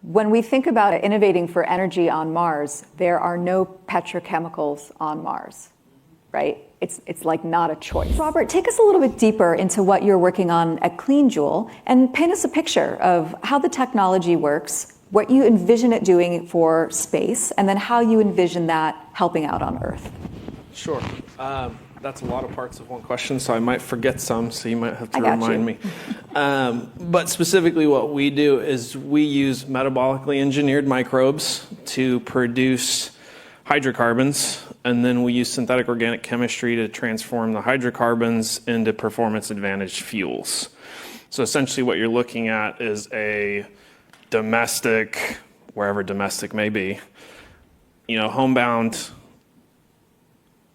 When we think about innovating for energy on Mars, there are no petrochemicals on Mars, right? It's like not a choice. Robert, take us a little bit deeper into what you're working on at CleanJoule and paint us a picture of how the technology works, what you envision it doing for space, and then how you envision that helping out on Earth. Sure. That's a lot of parts of one question, so I might forget some, so you might have to remind me. But specifically what we do is we use metabolically engineered microbes to produce hydrocarbons, and then we use synthetic organic chemistry to transform the hydrocarbons into performance-advantaged fuels. So essentially what you're looking at is a domestic, wherever domestic may be, homebound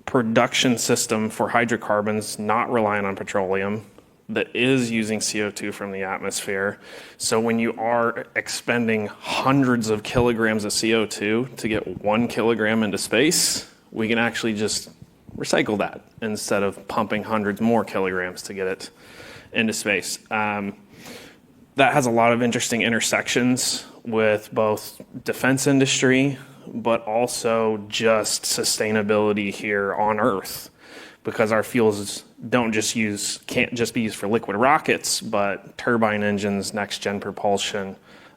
production system for hydrocarbons not relying on petroleum that is using CO2 from the atmosphere. So when you are expending hundreds of kilograms of CO2 to get 1 kilogram into space, we can actually just recycle that instead of pumping hundreds more kilograms to get it into space. That has a lot of interesting intersections with both defense industry, but also just sustainability here on Earth, because our fuels can't just be used for liquid rockets, but turbine engines, next gen propulsion,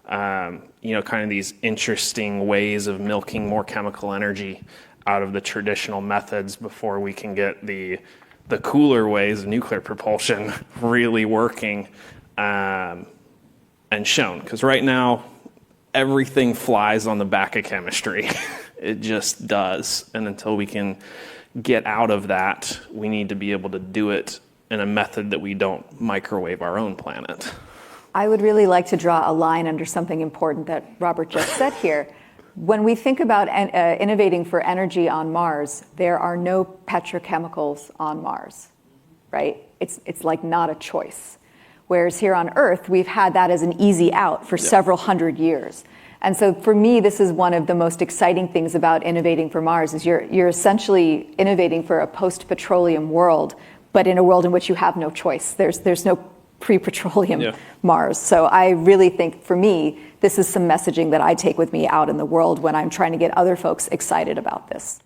kind of these interesting ways of milking more chemical energy out of the traditional methods before we can get the cooler ways of nuclear propulsion really working and shown. Because right now, everything flies on the back of chemistry. It just does. And until we can get out of that, we need to be able to do it in a method that we don't microwave our own planet. I would really like to draw a line under something important that Robert just said here. When we think about innovating for energy on Mars, there are no petrochemicals on Mars, right? It's like not a choice. Whereas here on Earth, we've had that as an easy out for several hundred years. And so for me, this is one of the most exciting things about innovating for Mars is you're essentially innovating for a post-petroleum world, but in a world in which you have no choice. There's no pre-petroleum Mars. So I really think for me, this is some messaging that I take with me out in the world when I'm trying to get other folks excited about this.